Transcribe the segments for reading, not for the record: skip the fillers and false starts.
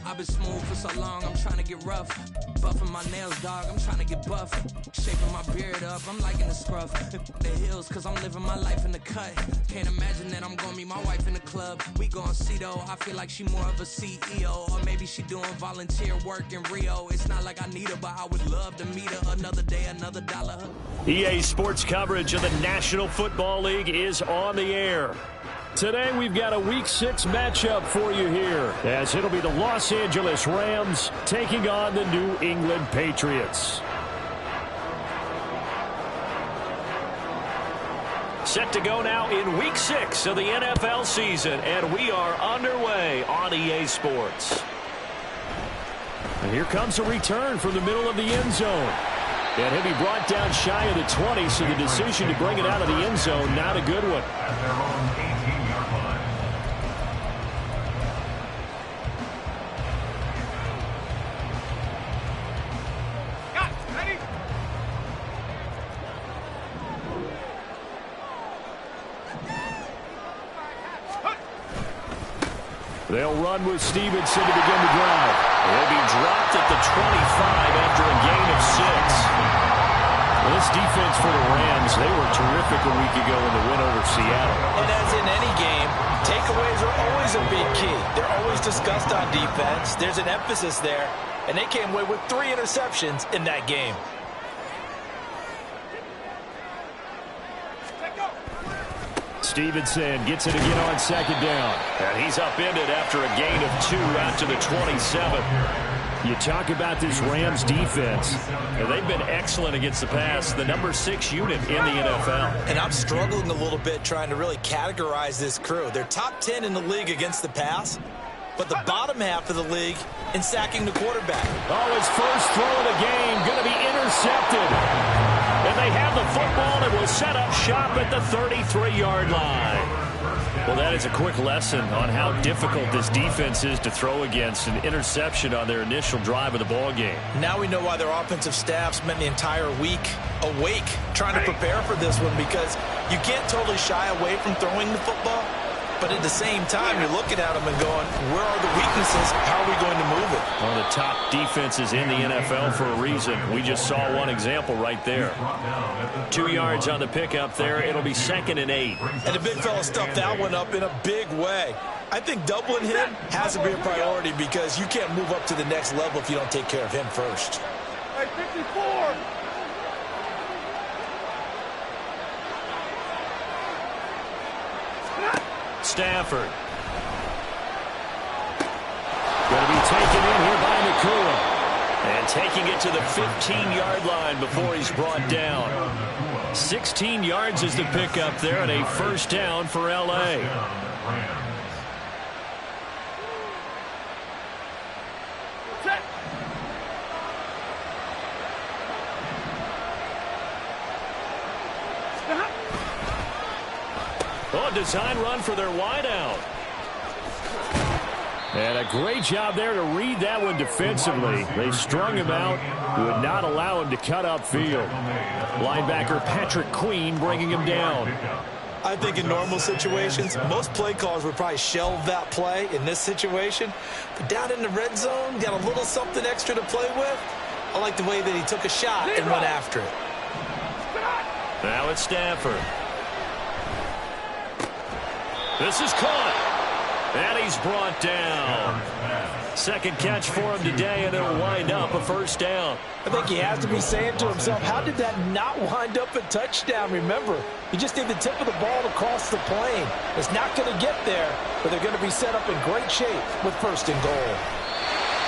I've been smooth for so long, I'm trying to get rough. Buffing my nails, dog, I'm trying to get buff. Shaping my beard up, I'm liking the scruff. The hills, cause I'm living my life in the cut. Can't imagine that I'm gonna meet my wife in the club. We gon' see though, I feel like she more of a CEO. Or maybe she doing volunteer work in Rio. It's not like I need her, but I would love to meet her. Another day, another dollar. EA Sports coverage of the National Football League is on the air. Today we've got a Week 6 matchup for you here, as it'll be the Los Angeles Rams taking on the New England Patriots. Set to go now in Week 6 of the NFL season, and we are underway on EA Sports. And here comes a return from the middle of the end zone. And he'll be brought down shy of the 20, so the decision to bring it out of the end zone, not a good one. They'll run with Stevenson to begin the drive. He'll be dropped at the 25 after a gain of 6. Well, this defense for the Rams, they were terrific a week ago in the win over Seattle. And as in any game, takeaways are always a big key. They're always discussed on defense. There's an emphasis there, and they came away with 3 interceptions in that game. Stevenson gets it again on second down. And he's upended after a gain of 2 out to the 27. You talk about this Rams defense. And they've been excellent against the pass, the number 6 unit in the NFL. And I'm struggling a little bit trying to really categorize this crew. They're top 10 in the league against the pass, but the bottom half of the league in sacking the quarterback. Oh, his first throw of the game going to be intercepted. And they have the football and will set up shop at the 33-yard line. Well, that is a quick lesson on how difficult this defense is to throw against. An interception on their initial drive of the ball game. Now we know why their offensive staff spent the entire week awake trying to prepare for this one, because you can't totally shy away from throwing the football. But at the same time, you're looking at them and going, where are the weaknesses? How are we going to move it? One of the top defenses in the NFL for a reason. We just saw one example right there. 2 yards on the pickup there. It'll be 2nd and 8. And the big fella stuffed that one up in a big way. I think doubling him has to be a priority, because you can't move up to the next level if you don't take care of him first. Hey, 54! Stafford. Going to be taken in here by Nakua. And taking it to the 15-yard line before he's brought down. 16 yards is the pickup there, and a first down for L.A. Oh, design run for their wideout. And a great job there to read that one defensively. They strung him out, would not allow him to cut upfield. Linebacker Patrick Queen bringing him down. I think in normal situations, most play callers would probably shelve that play in this situation. But down in the red zone, got a little something extra to play with. I like the way that he took a shot and went after it. Now it's Stafford. This is caught. And he's brought down. Second catch for him today, and it'll wind up a first down. I think he has to be saying to himself, how did that not wind up a touchdown? Remember, you just need the tip of the ball to cross the plane. It's not going to get there, but they're going to be set up in great shape with 1st and goal.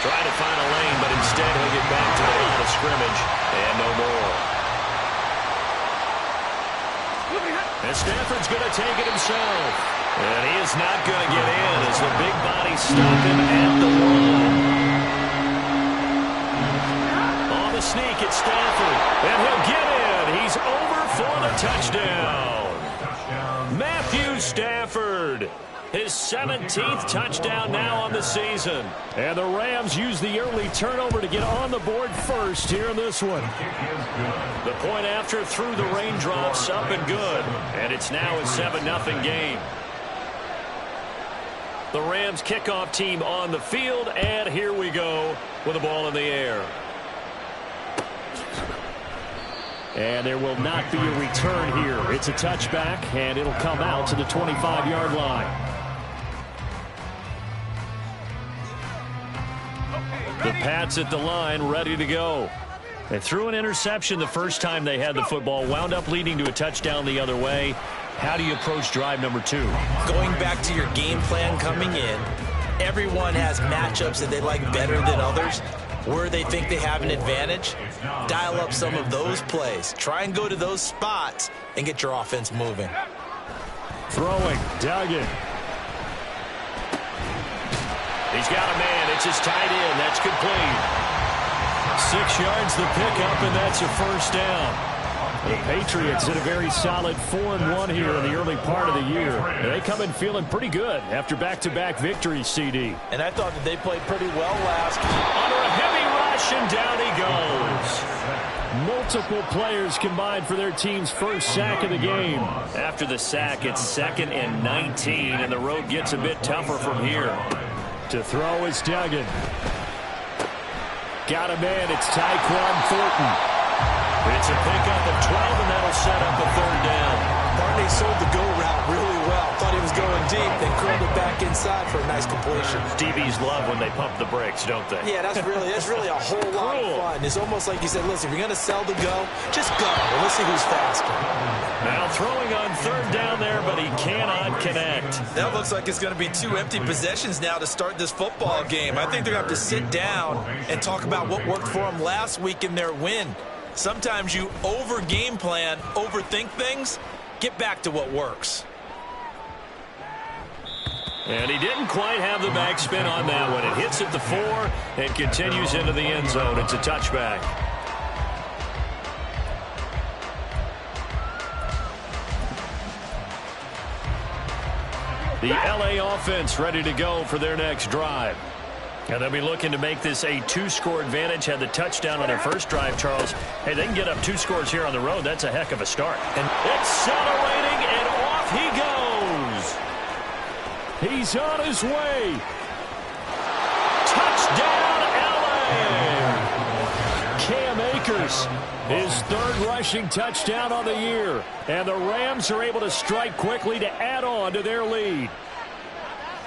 Trying to find a lane, but instead he'll get back to the line of scrimmage, and no more. And Stafford's going to take it himself. And he is not going to get in as the big bodies stop him at the 1. On the sneak, it's Stafford. And he'll get in. He's over for the touchdown. Matthew Stafford. His 17th touchdown now on the season. And the Rams use the early turnover to get on the board first here in this one. The point after through the raindrops, up and good. And it's now a 7-0 game. The Rams kickoff team on the field, and here we go with the ball in the air. And there will not be a return here. It's a touchback, and it'll come out to the 25-yard line. The Pats at the line, ready to go. They threw an interception the first time they had the football, wound up leading to a touchdown the other way. How do you approach drive number 2? Going back to your game plan coming in, everyone has matchups that they like better than others. Where they think they have an advantage, dial up some of those plays. Try and go to those spots and get your offense moving. Throwing, Duggan. He's got a man. It's just tight end. That's complete. 6 yards the pickup, and that's a first down. The Patriots hit a very solid 4-1 here in the early part of the year. And they come in feeling pretty good after back-to-back victories, CD. And I thought that they played pretty well last. Under a heavy rush, and down he goes. Multiple players combined for their team's first sack of the game. After the sack, it's 2nd and 19, and the road gets a bit tougher from here. To throw is Duggan. Got a man. It's Tyquan Thornton. It's a pickup of 12, and that'll set up a 3rd down. Barney sold the go route really well. Thought he was going deep, then curled it back inside for a nice completion. DBs love when they pump the brakes, don't they? Yeah, that's really a whole lot of fun. It's almost like you said, listen, if you're going to sell the go, just go. Well, let's see who's faster. Now throwing on 3rd down there, but he cannot connect. That looks like it's going to be 2 empty possessions now to start this football game. I think they're going to have to sit down and talk about what worked for them last week in their win. Sometimes you over-game plan, overthink things, get back to what works. And he didn't quite have the backspin on that one. It hits at the 4 and continues into the end zone. It's a touchback. The LA offense ready to go for their next drive. And they'll be looking to make this a 2-score advantage. Had the touchdown on their first drive, Charles. Hey, they can get up 2 scores here on the road. That's a heck of a start. And accelerating, and off he goes. He's on his way. Touchdown, LA! Cam Akers, his 3rd rushing touchdown on the year. And the Rams are able to strike quickly to add on to their lead.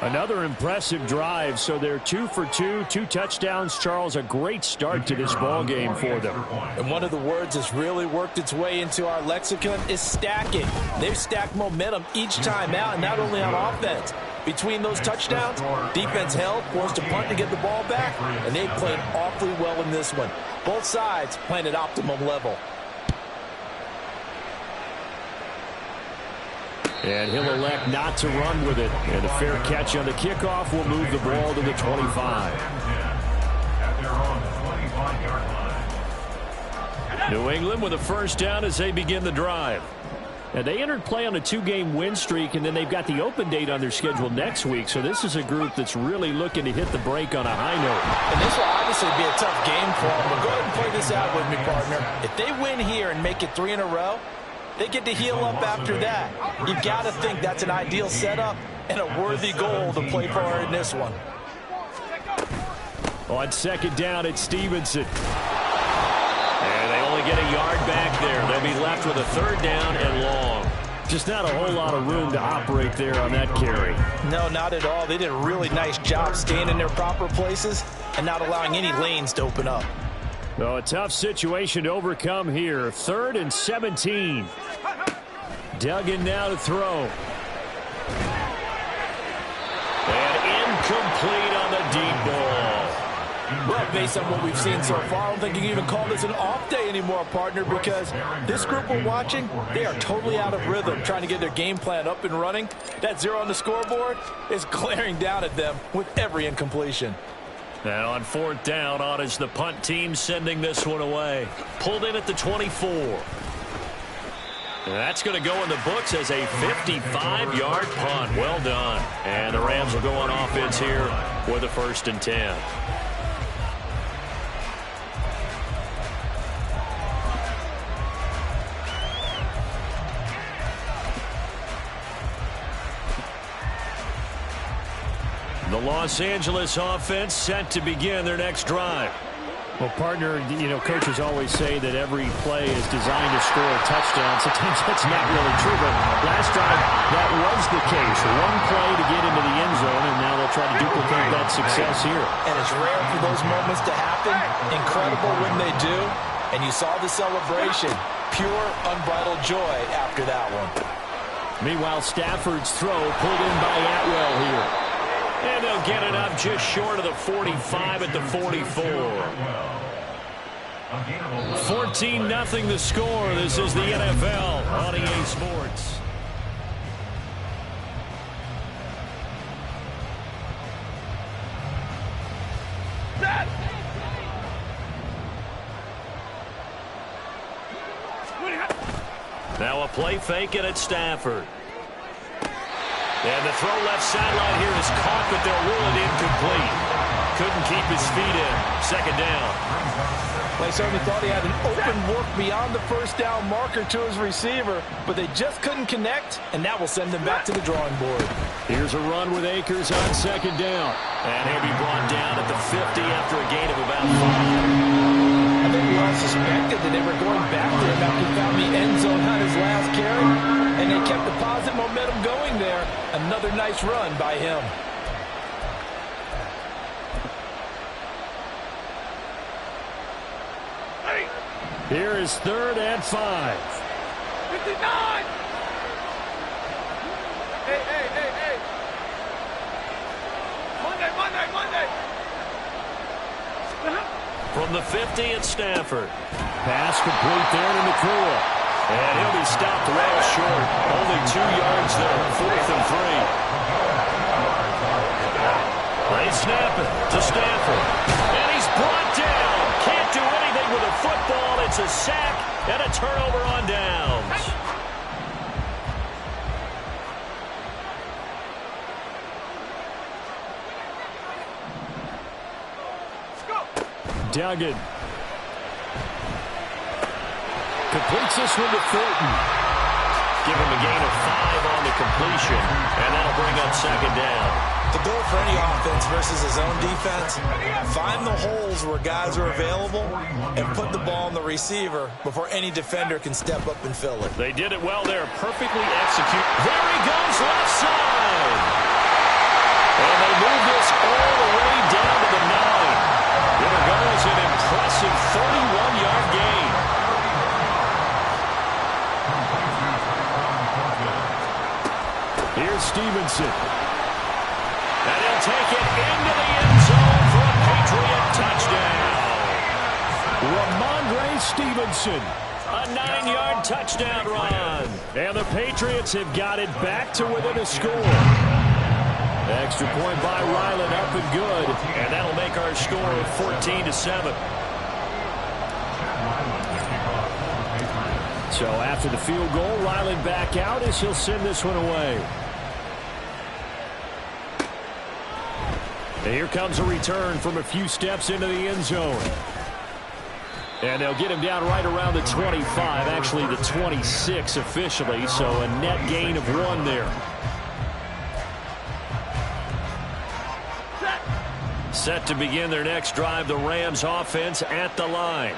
Another impressive drive, so they're 2 for 2, 2 touchdowns. Charles, a great start to this ball game for them. And one of the words that's really worked its way into our lexicon is stacking. They've stacked momentum each time out, and not only on offense. Between those touchdowns, defense held, forced a punt to get the ball back, and they played awfully well in this one. Both sides playing at optimum level. And he'll elect not to run with it. And a fair catch on the kickoff will move the ball to the 25. New England with a first down as they begin the drive. And they entered play on a 2-game win streak, and then they've got the open date on their schedule next week. So this is a group that's really looking to hit the break on a high note. And this will obviously be a tough game for them. But go ahead and play this out with me, partner. If they win here and make it 3 in a row, they get to heal up after that. You've got to think that's an ideal setup and a worthy goal to play for in this one. On 2nd down, it's Stevenson. And they only get a yard back there. They'll be left with a 3rd down and long. Just not a whole lot of room to operate there on that carry. No, not at all. They did a really nice job staying in their proper places and not allowing any lanes to open up. So a tough situation to overcome here. 3rd and 17. Duggan now to throw. And incomplete on the deep ball. Well, based on what we've seen so far, I don't think you can even call this an off day anymore, partner, because this group we're watching, they are totally out of rhythm, trying to get their game plan up and running. That 0 on the scoreboard is glaring down at them with every incompletion. And on 4th down, on is the punt team sending this one away. Pulled in at the 24. And that's going to go in the books as a 55-yard punt. Well done. And the Rams will go on offense here with a 1st and 10. The Los Angeles offense set to begin their next drive. Well, partner, coaches always say that every play is designed to score a touchdown. Sometimes that's not really true, but last drive, that was the case. One play to get into the end zone, and now they'll try to duplicate that success here. And it's rare for those moments to happen. Incredible when they do. And you saw the celebration. Pure, unbridled joy after that one. Meanwhile, Stafford's throw pulled in by Atwell here. And they'll get it up just short of the 45 at the 44. 14-0 the score. This is the NFL on EA Sports. Now a play fake, and it's Stafford. And the throw left sideline here is caught, but they'll rule it incomplete. Couldn't keep his feet in. Second down. They certainly thought he had an open look beyond the first down marker to his receiver, but they just couldn't connect, and that will send them back to the drawing board. Here's a run with Akers on second down. And he'll be brought down at the 50 after a gain of about 5. I think we all suspected that they were going back to him after he found the end zone on his last carry, and they kept the positive momentum going there. Another nice run by him. Here is 3rd and 5. 59! Hey. Monday. From the 50, it's Stafford. Pass complete there to McCool. And he'll be stopped well short. Only 2 yards there. 4th and 3. They snap it to Stafford. And he's brought down. Can't do anything with a football. It's a sack and a turnover on downs. Duggan completes this one to Thornton. Give him a gain of 5 on the completion, and that'll bring up second down. The goal for any offense versus his own defense, find the holes where guys are available and put the ball on the receiver before any defender can step up and fill it. They did it well there. Perfectly execute. There he goes, left side. And they move this all the way down to the 9. There goes an impressive 31-yard gain. Here's Stevenson. And he'll take it into the end zone for a Patriot touchdown. Ramondre Stevenson. A 9-yard touchdown run. And the Patriots have got it back to within a score. Extra point by Ryland, up and good. And that'll make our score 14-7. So after the field goal, Ryland back out as he'll send this one away. And here comes a return from a few steps into the end zone. And they'll get him down right around the 25, actually the 26 officially, so a net gain of 1 there. Set to begin their next drive, the Rams offense at the line.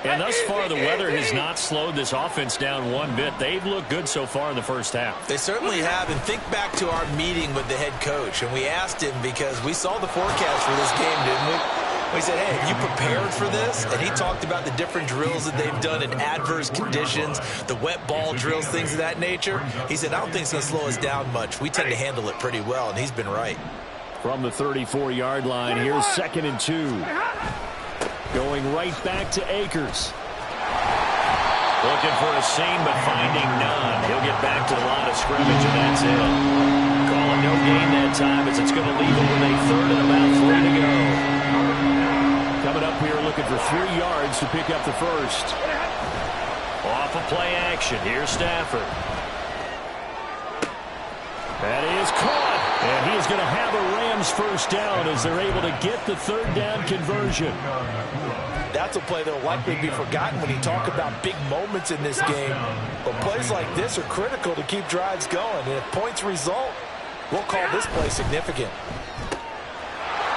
And thus far, the weather has not slowed this offense down one bit. They've looked good so far in the first half. They certainly have. And think back to our meeting with the head coach. And we asked him because we saw the forecast for this game, didn't we? We said, hey, have you prepared for this? And he talked about the different drills that they've done in adverse conditions, the wet ball drills, things of that nature. He said, I don't think it's going to slow us down much. We tend to handle it pretty well, and he's been right. From the 34-yard line, here's 2nd and 2. Going right back to Akers. Looking for a seam, but finding none. He'll get back to the line of scrimmage, and that's it. Calling no gain that time as it's going to leave him with a 3rd and about 3 to go. Coming up here looking for 3 yards to pick up the first. Off of play action. Here's Stafford. That is caught. And he is going to have a Rams first down as they're able to get the 3rd down conversion. That's a play that will likely be forgotten when you talk about big moments in this game. But plays like this are critical to keep drives going. And if points result, we'll call this play significant.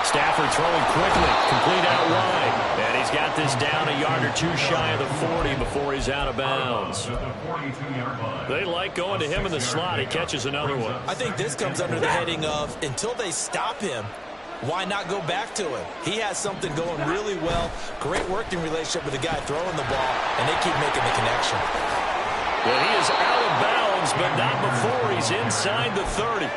Stafford throwing quickly, complete out wide. And he's got this down a yard or two shy of the 40 before he's out of bounds. They like going to him in the slot. He catches another one. I think this comes under the heading of, until they stop him, why not go back to him? He has something going really well. Great working relationship with the guy throwing the ball, and they keep making the connection. Well, he is out of bounds, but not before he's inside the 30.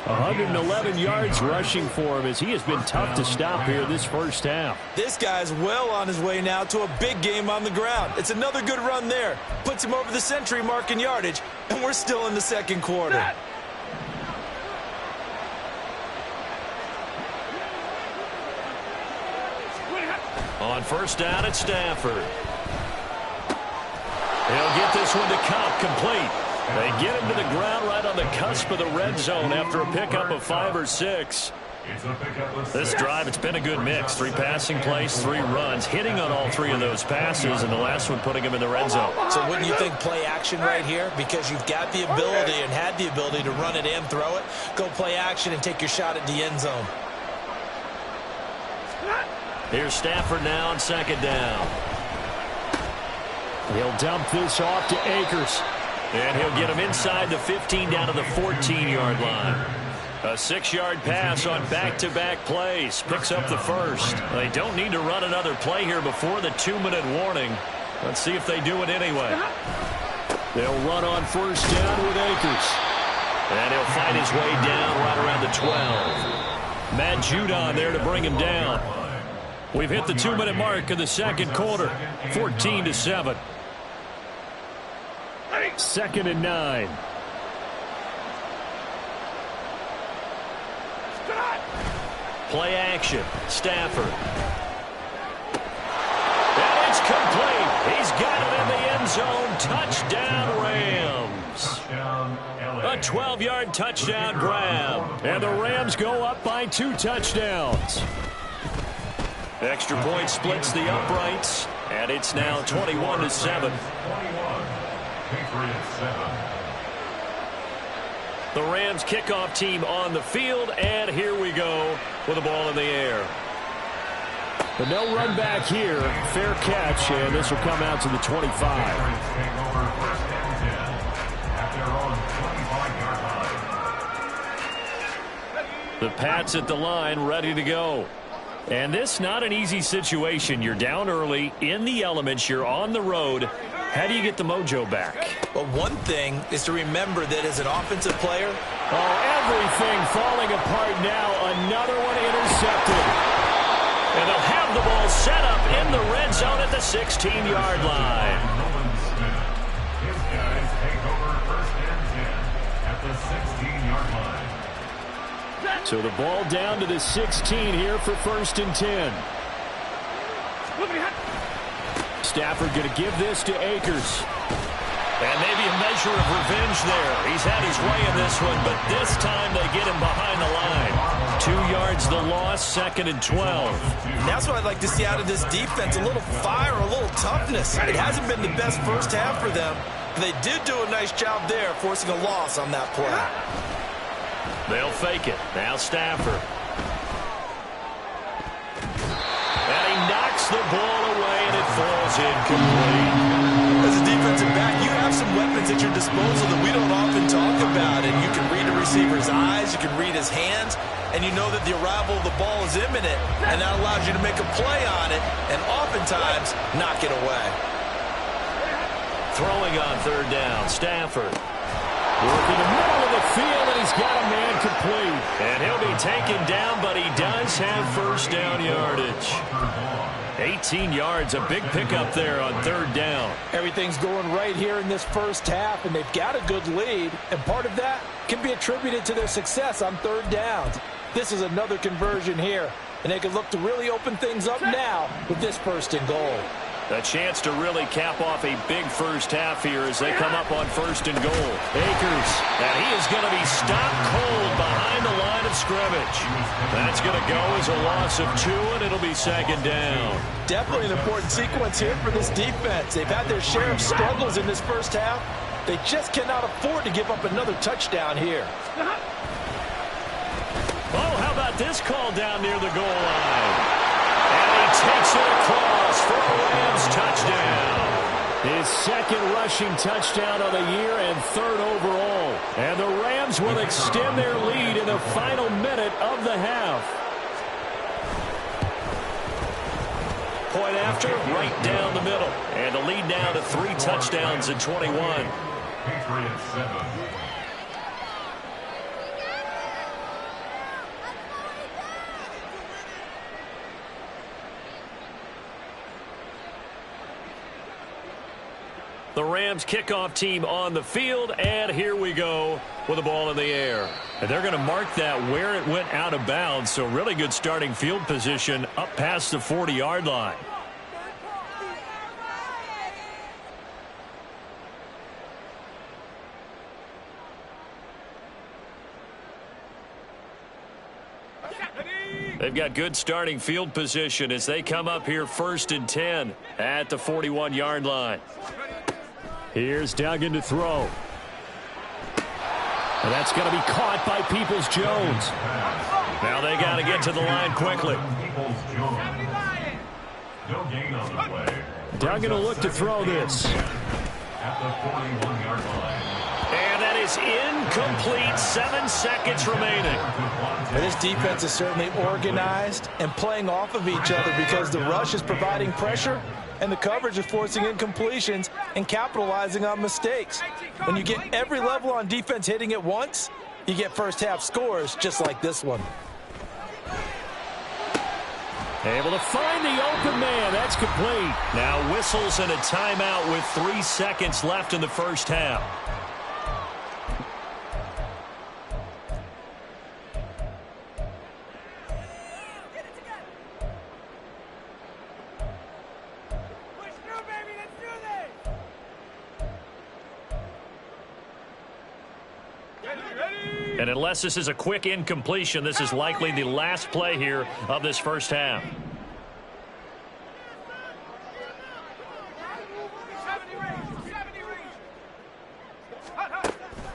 111 yards rushing for him as he has been tough to stop here this first half. This guy's well on his way now to a big game on the ground. It's another good run there. Puts him over the century mark in yardage, and we're still in the second quarter. On first down at Stafford. He'll get this one to Cup, complete. They get him to the ground right on the cusp of the red zone after a pickup of 5 or 6. This drive, it's been a good mix. 3 passing plays, 3 runs, hitting on all 3 of those passes, and the last one putting him in the red zone. So wouldn't you think play action right here? Because you've got the ability and had the ability to run it and throw it. Go play action and take your shot at the end zone. Here's Stafford now on second down. He'll dump this off to Akers. And he'll get him inside the 15 down to the 14-yard line. A 6-yard pass on back-to-back plays. Picks up the first. They don't need to run another play here before the 2-minute warning. Let's see if they do it anyway. They'll run on first down with Akers. And he'll fight his way down right around the 12. Matt Judon there to bring him down. We've hit the 2-minute mark of the second quarter. 14-7. 2nd and 9. Play action. Stafford. And it's complete. He's got it in the end zone. Touchdown, Rams. A 12-yard touchdown grab. And the Rams go up by 2 touchdowns. Extra point splits the uprights. And it's now 21-7. The Rams kickoff team on the field, and here we go with the ball in the air. But no run back here. Fair catch, and this will come out to the 25. The Pats at the line, ready to go. And this not an easy situation. You're down early, in the elements, you're on the road. How do you get the mojo back? Well, one thing is to remember that as an offensive player, everything falling apart now. Another one intercepted. And they'll have the ball set up in the red zone at the 16-yard line. His guys take over first and 10 at the 16-yard line. So the ball down to the 16 here for first and 10. Stafford going to give this to Akers. And maybe a measure of revenge there. He's had his way in this one, but this time they get him behind the line. 2 yards the loss, 2nd and 12. And that's what I'd like to see out of this defense. A little fire, a little toughness. It hasn't been the best first half for them. But they did do a nice job there, forcing a loss on that play. They'll fake it. Now Stafford. And he knocks the ball away, and it falls incomplete. As a defensive back, you have some weapons at your disposal that we don't often talk about. And you can read a receiver's eyes, you can read his hands, and you know that the arrival of the ball is imminent, and that allows you to make a play on it and oftentimes knock it away. Throwing on third down, Stafford. Working the middle of the field, and he's got a man complete. And he'll be taken down, but he does have first down yardage. 18 yards, a big pickup there on third down. Everything's going right here in this first half, and they've got a good lead, and part of that can be attributed to their success on third downs. This is another conversion here, and they can look to really open things up now with this first and goal. A chance to really cap off a big first half here as they come up on first and goal. Akers, and he is going to be stopped cold behind the line of scrimmage. That's going to go as a loss of 2, and it'll be second down. Definitely an important sequence here for this defense. They've had their share of struggles in this first half. They just cannot afford to give up another touchdown here. Oh, how about got this call down near the goal line. And he takes it across for a Rams touchdown. His second rushing touchdown of the year and third overall. And the Rams will extend their lead in the final minute of the half. Point after, right down the middle. And the lead now to 3 touchdowns in 21. Patriots 7. The Rams kickoff team on the field, and here we go with the ball in the air. And they're going to mark that where it went out of bounds, so really good starting field position up past the 40-yard line. They've got good starting field position as they come up here 1st and 10 at the 41-yard line. Here's Duggan to throw. And that's going to be caught by Peoples-Jones. Now they got to get to the line quickly. No gain on the play. Duggan will look to throw this. At the 41-yard line. And that is incomplete. 7 seconds remaining. This defense is certainly organized and playing off of each other because the rush is providing pressure and the coverage is forcing incompletions and capitalizing on mistakes. When you get every level on defense hitting at once, you get first half scores just like this one. Able to find the open man. That's complete. Now whistles and a timeout with 3 seconds left in the first half. And unless this is a quick incompletion, this is likely the last play here of this first half.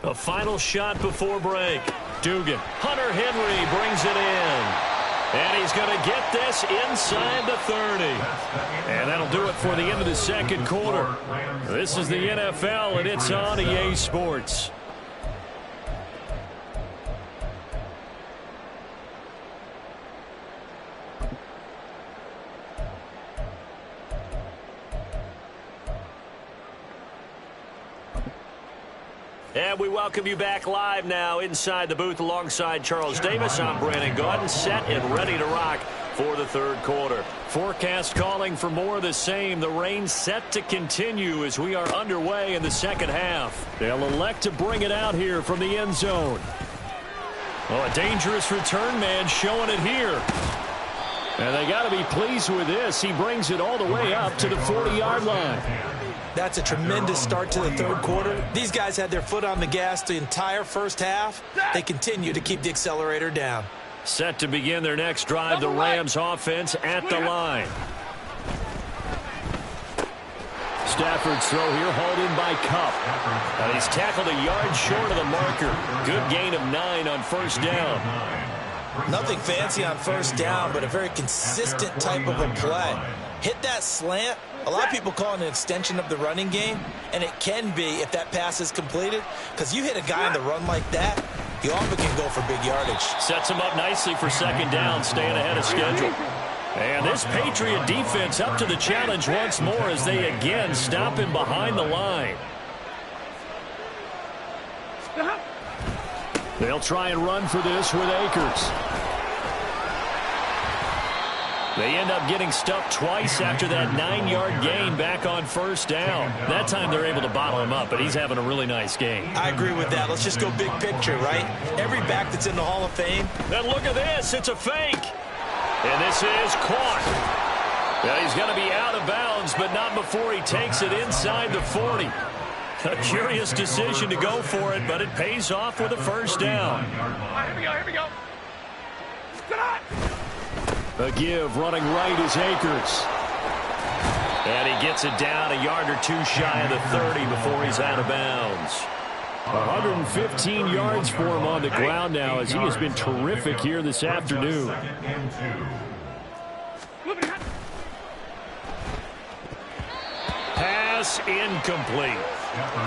A final shot before break. Dugan. Hunter Henry brings it in. And he's going to get this inside the 30. And that'll do it for the end of the second quarter. This is the NFL, and it's on EA Sports. And we welcome you back live now inside the booth alongside Charles Davis. I'm Brandon Gaudin, set and ready to rock for the third quarter. Forecast calling for more of the same. The rain set to continue as we are underway in the second half. They'll elect to bring it out here from the end zone. Oh, a dangerous return man showing it here. And they got to be pleased with this. He brings it all the way up to the 40-yard line. That's a tremendous start to the third quarter. These guys had their foot on the gas the entire first half. They continue to keep the accelerator down. Set to begin their next drive, the Rams offense at the line. Stafford's throw here, hauled in by Kupp. And he's tackled a yard short of the marker. Good gain of 9 on first down. Nothing fancy on first down, but a very consistent type of a play. Hit that slant. A lot of people call it an extension of the running game, and it can be if that pass is completed, because you hit a guy on the run like that, he often can go for big yardage. Sets him up nicely for second down, staying ahead of schedule. And this Patriot defense up to the challenge once more as they again stop him behind the line. They'll try and run for this with Akers. They end up getting stuffed twice after that 9-yard gain back on first down. That time they're able to bottle him up, but he's having a really nice game. I agree with that. Let's just go big picture, right? Every back that's in the Hall of Fame. And look at this. It's a fake. And this is caught. Now he's going to be out of bounds, but not before he takes it inside the 40. A curious decision to go for it, but it pays off with a first down. Here we go, here we go. Sit on. A give running right is Akers. And he gets it down a yard or two shy of the 30 before he's out of bounds. 115 yards for him on the ground now, as he has been terrific here this afternoon. Pass incomplete.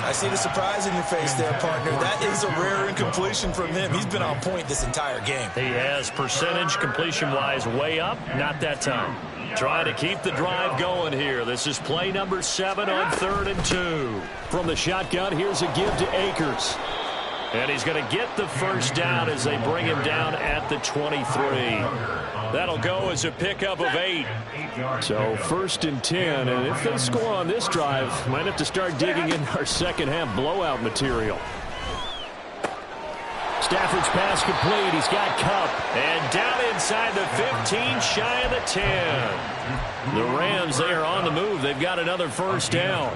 I see the surprise in your face there, partner. That is a rare incompletion from him. He's been on point this entire game. He has percentage completion-wise way up. Not that time. Trying to keep the drive going here. This is play number 7 on 3rd and 2. From the shotgun, here's a give to Akers. And he's going to get the first down as they bring him down at the 23. That'll go as a pickup of 8. So 1st and 10. And if they score on this drive, might have to start digging in our second half blowout material. Stafford's pass complete. He's got Kupp. And down inside the 15, shy of the 10. The Rams, they are on the move. They've got another first down.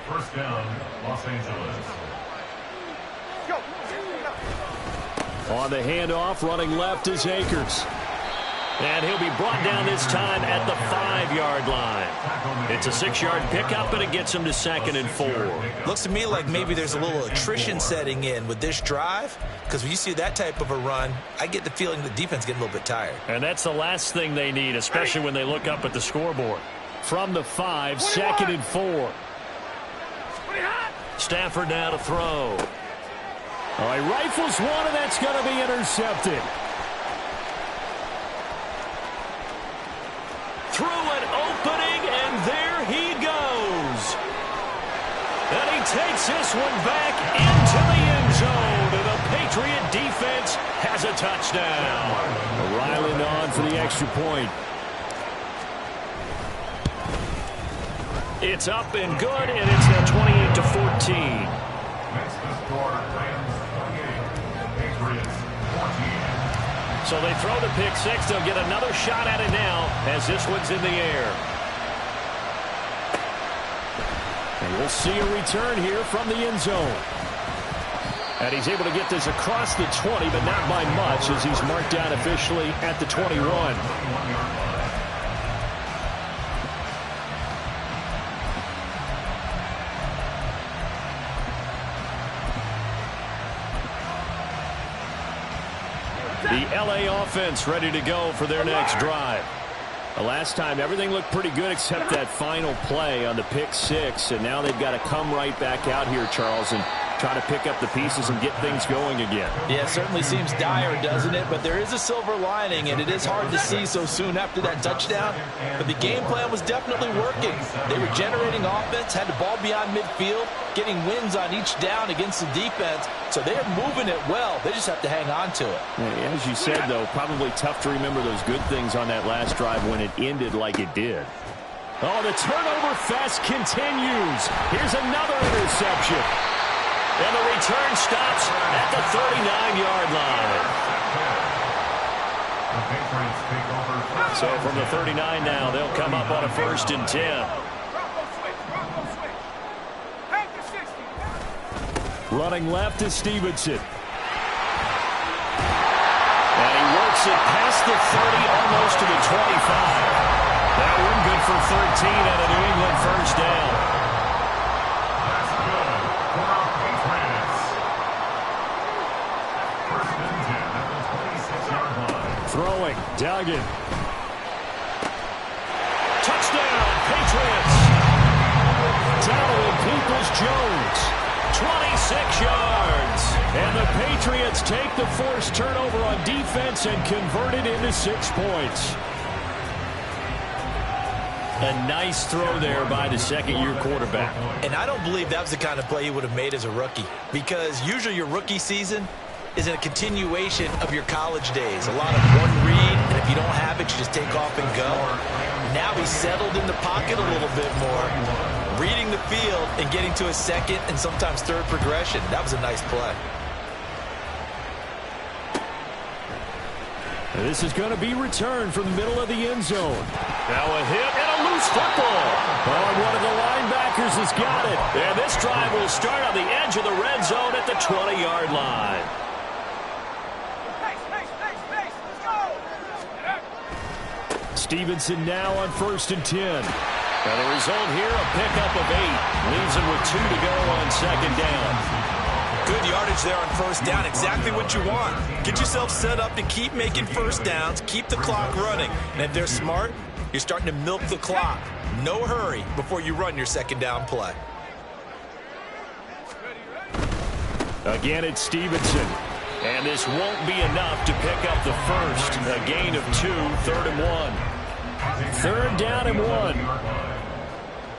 First down, Los Angeles. On the handoff, running left is Akers. And he'll be brought down this time at the 5-yard line. It's a 6-yard pickup, and it gets him to 2nd and 4. Looks to me like maybe there's a little attrition setting in with this drive, because when you see that type of a run, I get the feeling the defense getting a little bit tired. And that's the last thing they need, especially when they look up at the scoreboard. From the 5, 2nd and 4. Stafford now to throw. All right, rifles one, and that's going to be intercepted. Through an opening, and there he goes. And he takes this one back into the end zone, and the Patriot defense has a touchdown. Ryland on for the extra point. It's up and good, and it's now 28-14. Makes the score Rams 28, Patriots 14. So they throw the pick 6. They'll get another shot at it now as this one's in the air. And we'll see a return here from the end zone. And he's able to get this across the 20, but not by much, as he's marked down officially at the 21. The LA offense ready to go for their next drive. The last time, everything looked pretty good except that final play on the pick 6. And now they've got to come right back out here, Charles, and try to pick up the pieces and get things going again. Yeah, it certainly seems dire, doesn't it? But there is a silver lining, and it is hard to see so soon after that touchdown. But the game plan was definitely working. They were generating offense, had the ball beyond midfield, getting wins on each down against the defense. So they're moving it well. They just have to hang on to it. Yeah, as you said, though, probably tough to remember those good things on that last drive when it ended like it did. Oh, the turnover fest continues. Here's another interception. And the return stops at the 39-yard line. So from the 39 now, they'll come up on a 1st and 10. Running left is Stevenson. And he works it past the 30, almost to the 25. That one good for 13 and a New England first down. Throwing, Duggan. Touchdown, Patriots. Donovan Peoples-Jones, 26 yards. And the Patriots take the forced turnover on defense and convert it into 6 points. A nice throw there by the second-year quarterback. And I don't believe that was the kind of play he would have made as a rookie, because usually your rookie season is a continuation of your college days. A lot of one read, and if you don't have it, you just take off and go. Now he's settled in the pocket a little bit more, reading the field and getting to a second and sometimes third progression. That was a nice play. And this is going to be returned from the middle of the end zone. Now a hit and a loose football. Oh, and one of the linebackers has got it. And this drive will start on the edge of the red zone at the 20-yard line. Stevenson now on 1st and 10. And the result here, a pickup of 8. Leaves him with 2 to go on second down. Good yardage there on first down. Exactly what you want. Get yourself set up to keep making first downs, keep the clock running. And if they're smart, you're starting to milk the clock. No hurry before you run your second down play. Again, it's Stevenson. And this won't be enough to pick up the first. A gain of 2, 3rd and 1. 3rd down and 1.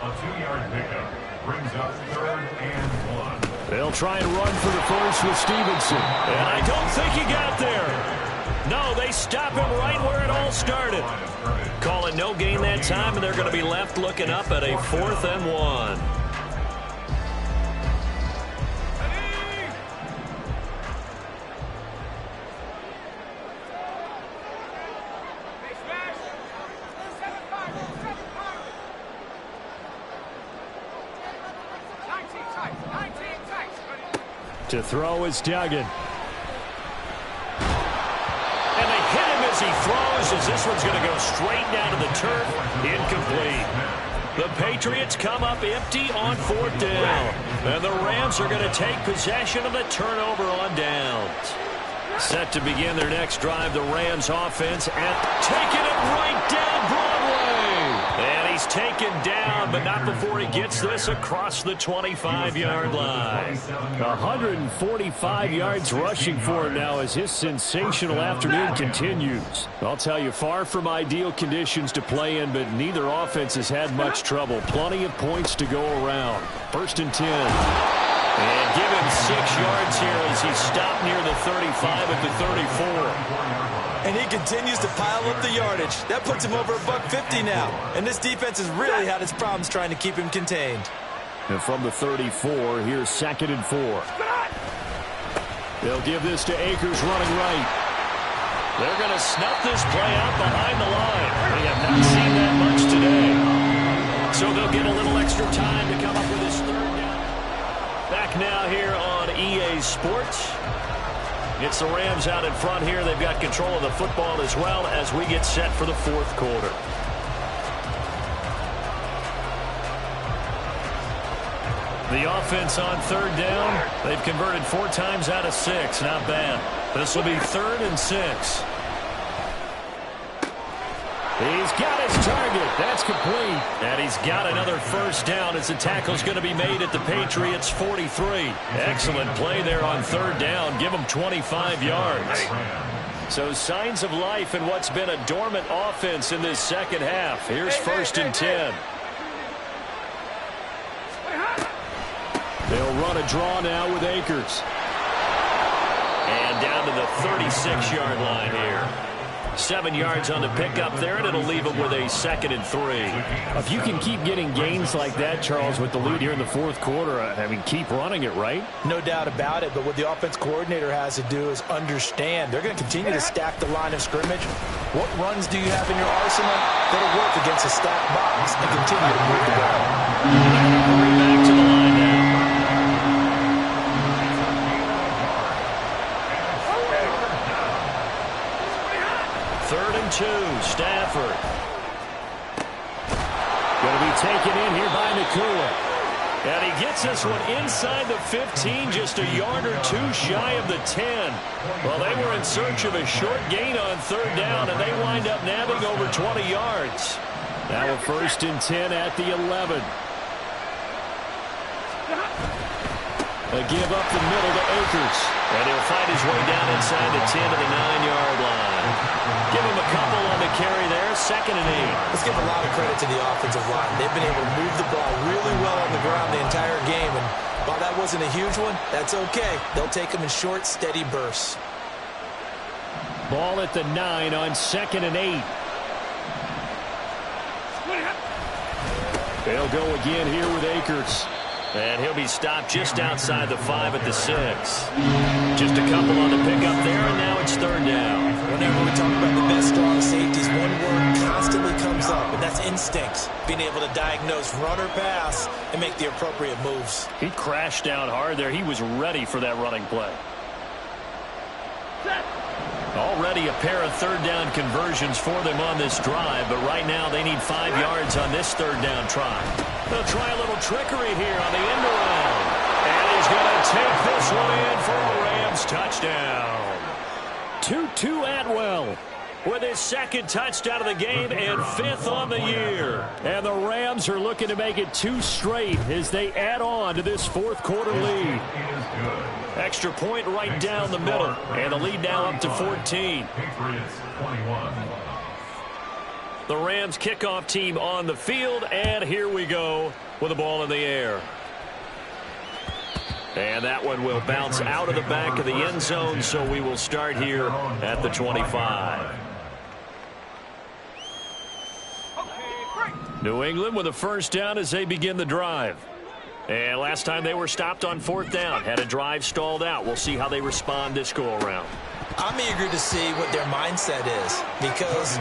A 2-yard pickup brings up 3rd and 1. They'll try and run for the first with Stevenson. And I don't think he got there. No, they stop him right where it all started. Call it no gain that time, and they're going to be left looking up at a 4th and 1. To throw is Duggan. And they hit him as he throws, as this one's going to go straight down to the turf. Incomplete. The Patriots come up empty on 4th down. And the Rams are going to take possession of the turnover on downs. Set to begin their next drive, the Rams offense, and taking it right down Broadway. And he's taken down, but not before he gets this across the 25-yard line. 145 yards rushing for him now as his sensational afternoon continues. I'll tell you, far from ideal conditions to play in, but neither offense has had much trouble. Plenty of points to go around. 1st and 10. And give him 6 yards here as he stopped near the 35 at the 34. And he continues to pile up the yardage. That puts him over $150 now. And this defense has really had its problems trying to keep him contained. And from the 34, here's 2nd and 4. They'll give this to Akers running right. They're going to snuff this play out behind the line. We have not seen that much today. So they'll get a little extra time to come up with this 3rd down. Back now here on EA Sports. It's the Rams out in front here. They've got control of the football as well as we get set for the 4th quarter. The offense on 3rd down. They've converted 4 times out of 6. Not bad. This will be 3rd and 6. He's got his target. That's complete. And he's got another first down as the tackle's going to be made at the Patriots' 43. Excellent play there on 3rd down. Give him 25 yards. So signs of life in what's been a dormant offense in this second half. Here's 1st and 10. They'll run a draw now with Akers. And down to the 36-yard line here. 7 yards on the pickup there, and it'll leave them with a 2nd and 3. If you can keep getting gains like that, Charles, with the lead here in the 4th quarter, I mean, keep running it, right? No doubt about it, but what the offense coordinator has to do is understand. They're going to continue to stack the line of scrimmage. What runs do you have in your arsenal that'll work against a stacked box and continue to move the ball? Hurry back to the line now. 3rd and 2, Stafford. Going to be taken in here by Nakua. And he gets this one inside the 15, just a yard or 2 shy of the 10. Well, they were in search of a short gain on 3rd down, and they wind up nabbing over 20 yards. Now a 1st and 10 at the 11. A give up the middle to Akers. And he'll find his way down inside the 10 to the 9-yard line. Give him a couple on the carry there. 2nd and 8. Let's give a lot of credit to the offensive line. They've been able to move the ball really well on the ground the entire game. And while that wasn't a huge one, that's okay. They'll take them in short, steady bursts. Ball at the 9 on 2nd and 8. They'll go again here with Akers. And he'll be stopped just outside the 5 at the 6. Just a couple on the pickup there, and now it's 3rd down. Whenever we talk about the best strong safeties, one word constantly comes up, and that's instincts. Being able to diagnose run or pass and make the appropriate moves. He crashed down hard there. He was ready for that running play. Already a pair of third-down conversions for them on this drive, but right now they need 5 yards on this third-down try. They'll try a little trickery here on the end around. And he's going to take this one in for a Rams touchdown. Tutu Atwell with his second touchdown of the game and 5th on the year. And the Rams are looking to make it 2 straight as they add on to this fourth quarter lead. Extra point right down the middle, and the lead now up to 14. Patriots 21. The Rams kickoff team on the field, and here we go with the ball in the air. And that one will bounce out of the back of the end zone, so we will start here at the 25. New England with a first down as they begin the drive. And last time they were stopped on 4th down, had a drive stalled out. We'll see how they respond this go-around. I'm eager to see what their mindset is, because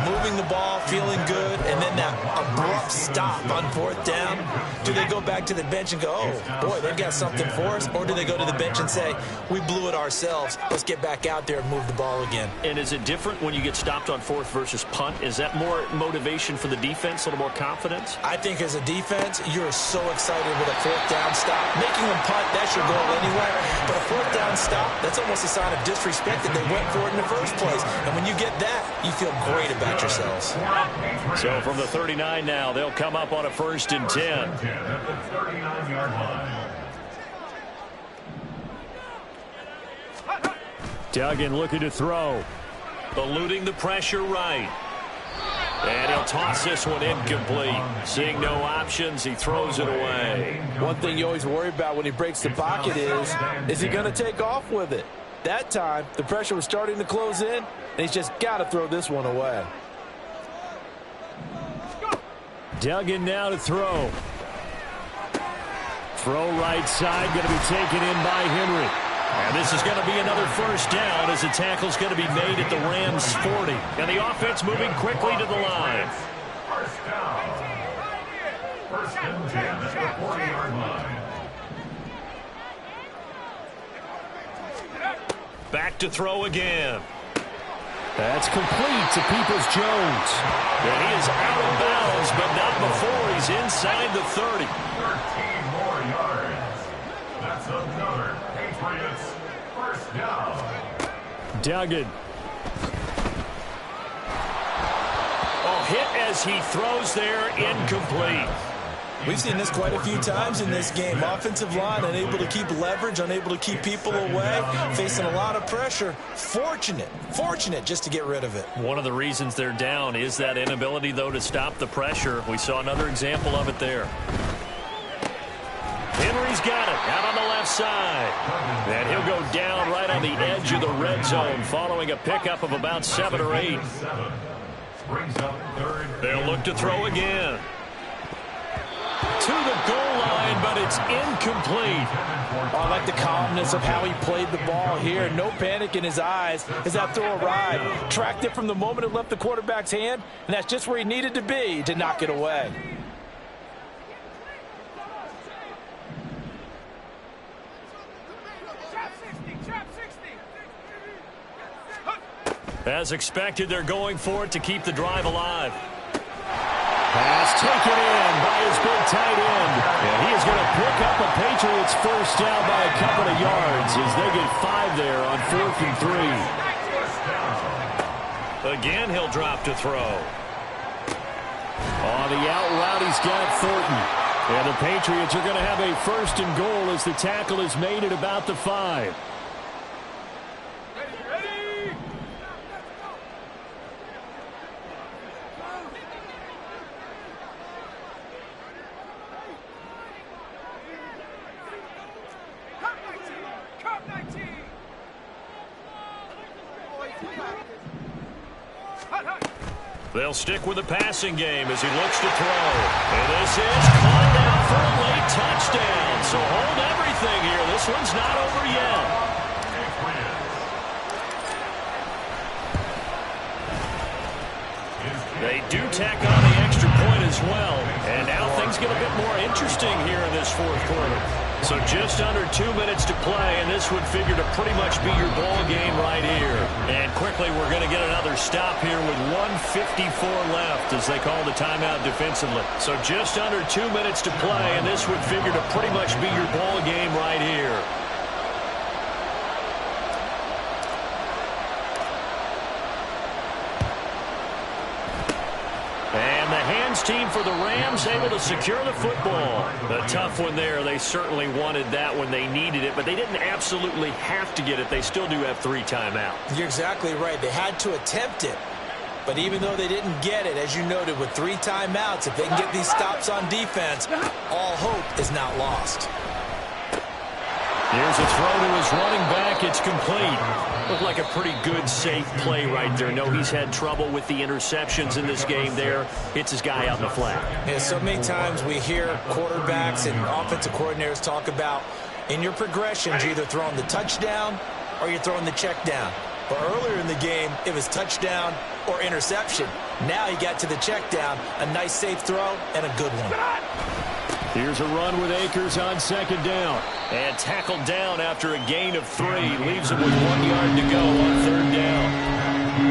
moving the ball, feeling good, and then that abrupt stop on 4th down, do they go back to the bench and go, oh, boy, they've got something for us? Or do they go to the bench and say, we blew it ourselves, let's get back out there and move the ball again? And is it different when you get stopped on 4th versus punt? Is that more motivation for the defense, a little more confidence? I think as a defense, you're so excited with a 4th down stop. Making them punt, that's your goal anyway. But a 4th down stop, that's almost a sign of disrespect that they went for it in the first place. And when you get that, you feel great about yourselves. So from the 39 now, they'll come up on a 1st and 10. At the 39-yard line. Duggan looking to throw. Eluding the pressure right. And he'll toss this one incomplete. Seeing no options, he throws it away. One thing you always worry about when he breaks the pocket is he going to take off with it? That time, the pressure was starting to close in, and he's just got to throw this one away. Duggan now to throw. Throw right side, going to be taken in by Henry. And this is going to be another first down as the tackle's going to be made at the Rams' 40. And the offense moving quickly to the line. First down. 1st and 10 at the 40-yard line. Back to throw again. That's complete to Peoples-Jones. And he is out of bounds, but not before he's inside the 30. 13 more yards. That's another Patriots first down. Duggan. Oh, hit as he throws there, incomplete. We've seen this quite a few times in this game. Offensive line unable to keep leverage, unable to keep people away, facing a lot of pressure. Fortunate just to get rid of it. One of the reasons they're down is that inability, though, to stop the pressure. We saw another example of it there. Henry's got it out on the left side. And he'll go down right on the edge of the red zone following a pickup of about 7 or 8. Brings up 3rd. They'll look to throw again. To the goal line, but it's incomplete. Oh, I like the calmness of how he played the ball here. No panic in his eyes as that throw arrived. Tracked it from the moment it left the quarterback's hand, and that's just where he needed to be to knock it away. As expected, they're going for it to keep the drive alive. Pass taken in by his big tight end. And he is going to pick up a Patriots first down by a couple of yards as they get 5 there on 4th and 3. Again, he'll drop to throw. On the out route, he's got Thornton. And the Patriots are going to have a 1st and goal as the tackle is made at about the 5. They'll stick with the passing game as he looks to throw. And this is caught down for a late touchdown. So hold everything here. This one's not over yet. They do tack on the extra point as well. And now things get a bit more interesting here in this fourth quarter. So just under 2 minutes to play, and this would figure to pretty much be your ball game right here. And quickly, we're going to get another stop here with 1:54 left as they call the timeout defensively. So just under 2 minutes to play, and this would figure to pretty much be your ball game right here. And the hands team for the Rams able to secure the football. A tough one there. They certainly wanted that when they needed it, but they didn't absolutely have to get it. They still do have 3 timeouts. You're exactly right. They had to attempt it. But even though they didn't get it, as you noted, with 3 timeouts, if they can get these stops on defense, all hope is not lost. Here's a throw to his running back. It's complete. Looked like a pretty good, safe play right there. No, he's had trouble with the interceptions in this game there. Hits his guy out in the flat. Yeah, so many times we hear quarterbacks and offensive coordinators talk about in your progressions, you're either throwing the touchdown or you're throwing the check down. But earlier in the game, it was touchdown or interception. Now he got to the check down, a nice safe throw, and a good one. Here's a run with Akers on second down. And tackled down after a gain of 3. Leaves him with 1 yard to go on third down.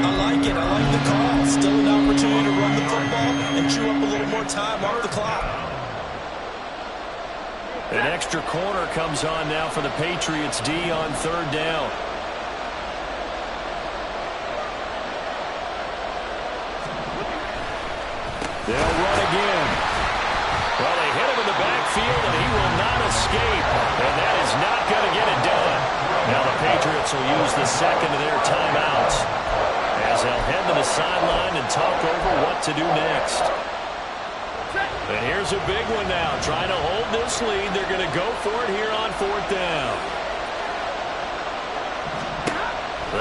I like it. I like the call. Still an opportunity to run the football and chew up a little more time off the clock. An extra corner comes on now for the Patriots D on third down. They'll run again. Well, they hit him in the backfield, and he will not escape. And that is not going to get it done. Now the Patriots will use the second of their timeouts as they'll head to the sideline and talk over what to do next. And here's a big one now. Trying to hold this lead. They're going to go for it here on fourth down.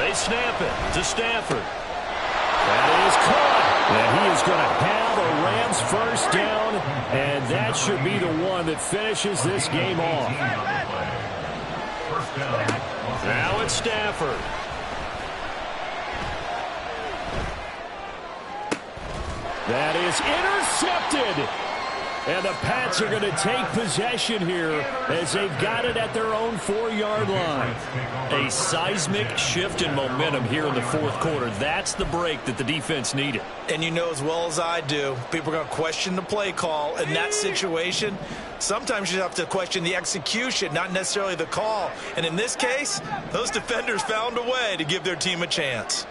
They snap it to Stafford. That is caught. And he is going to have a Rams first down, and that should be the one that finishes this game off. Now it's Stafford. That is intercepted. And the Pats are going to take possession here as they've got it at their own 4-yard line. A seismic shift in momentum here in the fourth quarter. That's the break that the defense needed. And you know as well as I do, people are going to question the play call in that situation. Sometimes you have to question the execution, not necessarily the call. And in this case, those defenders found a way to give their team a chance.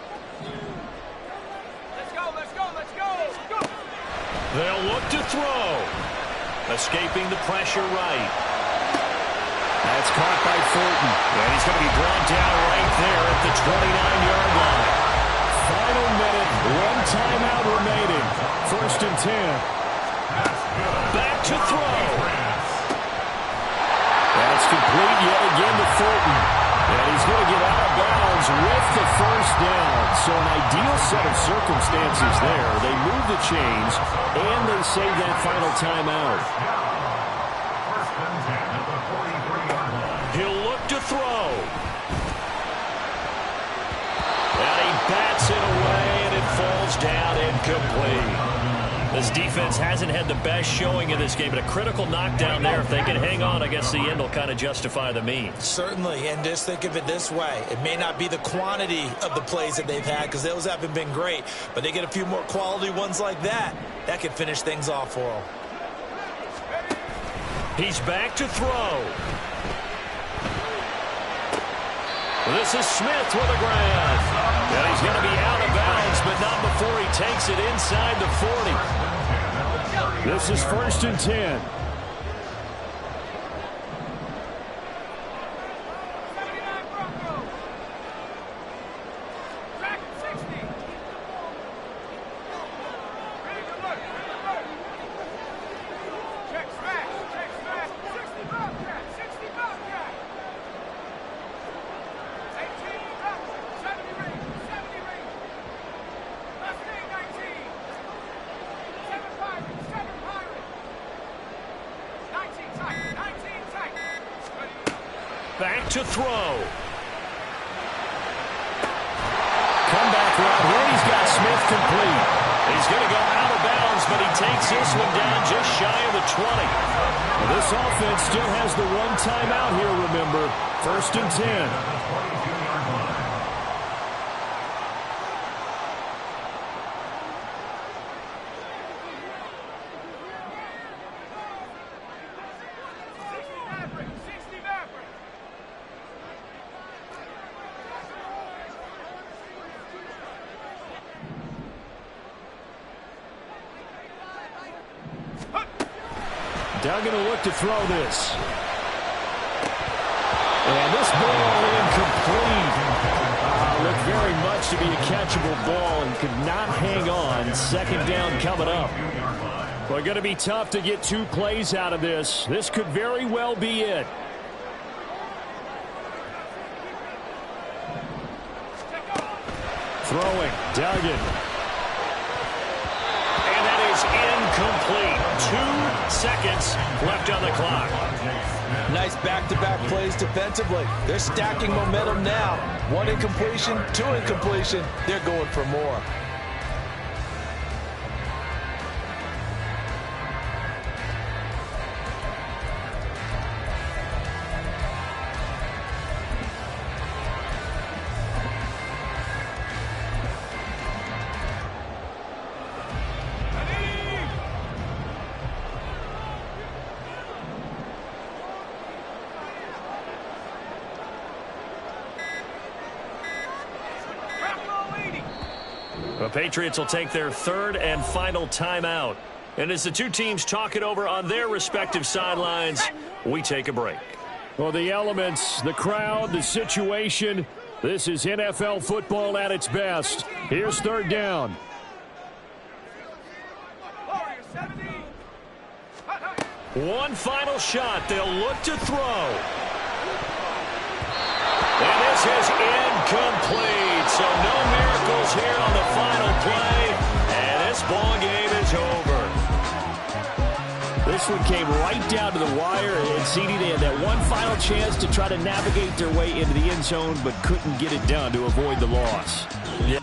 They'll look to throw. Escaping the pressure right. That's caught by Fulton. And he's going to be brought down right there at the 29-yard line. Final minute, 1 timeout remaining. First and 10. Back to throw. That's complete yet again to Fulton. And he's going to get out of bounds with the first down. So an ideal set of circumstances there. They move the chains, and they save that final timeout. He'll look to throw. And he bats it away, and it falls down incomplete. This defense hasn't had the best showing in this game, but a critical knockdown there. If they can hang on, I guess the end will kind of justify the means. Certainly, and just think of it this way. It may not be the quantity of the plays that they've had because those haven't been great, but they get a few more quality ones like that. That could finish things off for them. He's back to throw. This is Smith with a grab. And he's going to be out of bounds, but not before he takes it inside the 40. This is first and 10. Back to throw. Comeback route here. He's got Smith complete. He's going to go out of bounds but he takes this one down just shy of the 20. Well, this offense still has the one timeout here, remember. 1st and 10. Duggan will look to throw this. And this ball incomplete. Looked very much to be a catchable ball and could not hang on. 2nd down coming up. Well, going to be tough to get 2 plays out of this. This could very well be it. Throwing, Duggan. And that is incomplete. 2 seconds left on the clock. Nice back-to-back plays defensively. They're stacking momentum now. 1 incompletion, 2 incompletion. They're going for more. The Patriots will take their 3rd and final timeout. And as the 2 teams talk it over on their respective sidelines, we take a break. Well, the elements, the crowd, the situation, this is NFL football at its best. Here's 3rd down. One final shot. They'll look to throw. And this is incomplete. So no miracles here on the final play. And this ball game is over. This one came right down to the wire. And CD, they had that one final chance to try to navigate their way into the end zone, but couldn't get it done to avoid the loss. Yeah.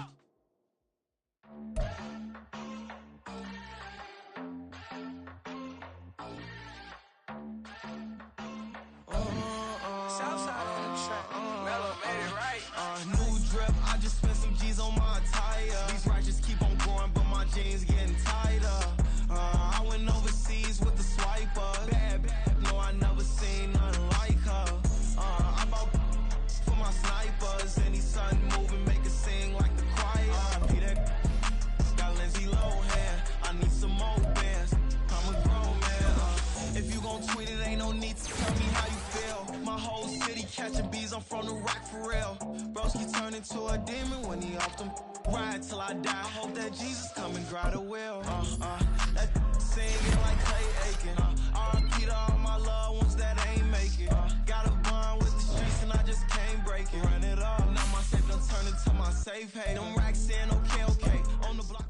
Catching bees, I'm from the rock for real. Broski turned into a demon when he off them. Ride till I die. Hope that Jesus come and grab the wheel. That singing like Clay Aiken. R.I.P. to all my loved ones that ain't make it. Got a bond with the streets and I just can't break it. Run it up, now my safe done turn into my safe haven. Them racks in, okay. On the block.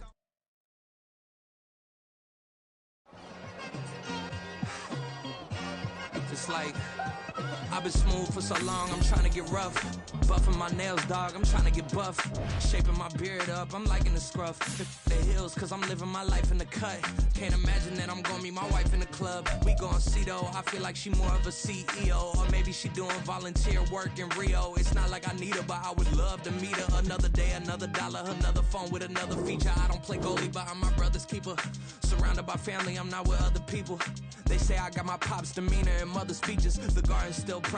Just like I've been smooth for so long, I'm trying to get rough. Buffing my nails, dog, I'm trying to get buff. Shaping my beard up, I'm liking the scruff. The hills, cause I'm living my life in the cut. Can't imagine that I'm gonna meet my wife in the club. We gon' see though, I feel like she more of a CEO. Or maybe she doing volunteer work in Rio. It's not like I need her, but I would love to meet her. Another day, another dollar, another phone with another feature. I don't play goalie, but I'm my brother's keeper. Surrounded by family, I'm not with other people. They say I got my pop's demeanor and mother's features. The garden's still private.